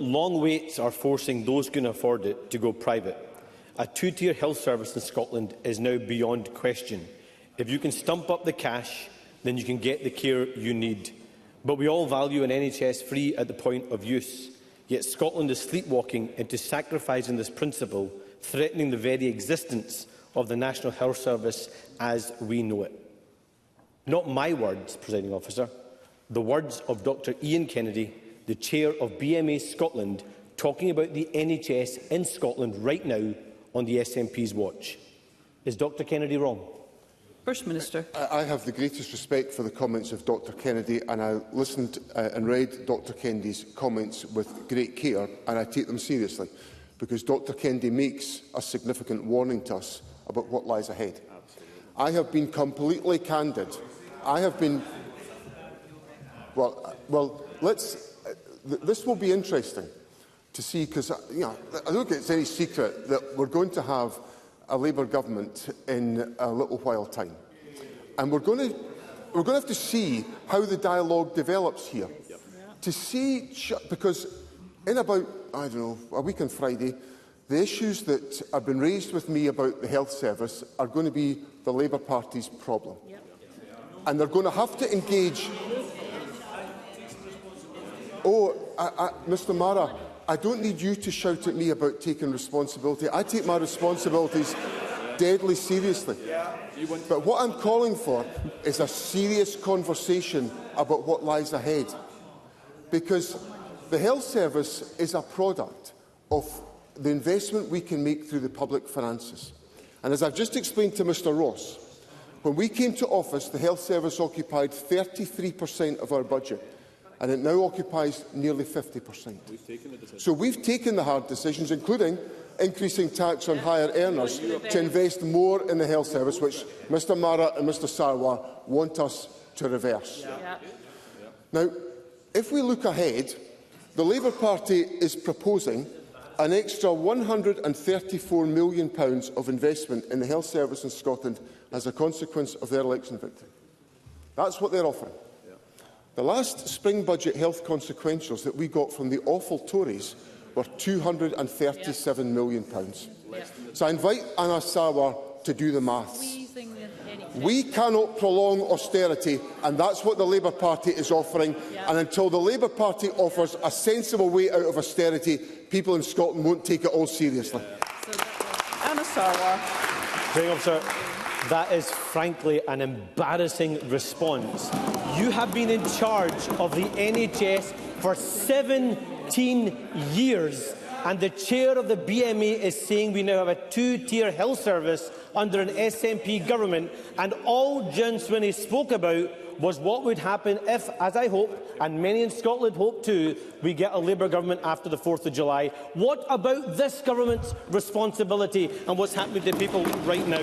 long waits are forcing those who can afford it to go private. A two-tier health service in Scotland is now beyond question. If you can stump up the cash, then you can get the care you need. But we all value an NHS free at the point of use. Yet Scotland is sleepwalking into sacrificing this principle, threatening the very existence of the National Health Service as we know it. Not my words, Presiding Officer, the words of Dr Ian Kennedy, the chair of BMA Scotland, talking about the NHS in Scotland right now on the SNP's watch. Is Dr Kennedy wrong? First Minister. I have the greatest respect for the comments of Dr Kennedy, and I listened and read Dr Kennedy's comments with great care, and I take them seriously, because Dr Kennedy makes a significant warning to us about what lies ahead. Absolutely. I have been completely candid. I have been... Well, this will be interesting to see, because I don't think it's any secret that we're going to have a Labour government in a little while time, and we're going to have to see how the dialogue develops here. Yep. To see, because in about a week on Friday, the issues that have been raised with me about the health service are going to be the Labour Party's problem, and they're going to have to engage. Mr Mara, I don't need you to shout at me about taking responsibility. I take my responsibilities deadly seriously. But what I'm calling for is a serious conversation about what lies ahead. Because the health service is a product of the investment we can make through the public finances. And as I've just explained to Mr Ross, when we came to office, the health service occupied 33% of our budget, and it now occupies nearly 50%. So we've taken the hard decisions, including increasing tax on higher earners, to invest more in the health service, which Mr Mara and Mr Sarwar want us to reverse. Now, if we look ahead, the Labour Party is proposing an extra £134 million of investment in the health service in Scotland as a consequence of their election victory. That's what they're offering. The last spring budget health consequentials that we got from the awful Tories were £237 million. So I invite Anas Sarwar to do the maths. We cannot prolong austerity, and that's what the Labour Party is offering. And until the Labour Party offers a sensible way out of austerity, people in Scotland won't take it all seriously. Anas Sarwar. Officer, that is frankly an embarrassing response. You have been in charge of the NHS for 17 years, and the chair of the BMA is saying we now have a two-tier health service under an SNP government, and all John Swinney spoke about was what would happen if, as I hope, and many in Scotland hope too, we get a Labour government after the 4th of July. What about this government's responsibility and what's happening to people right now?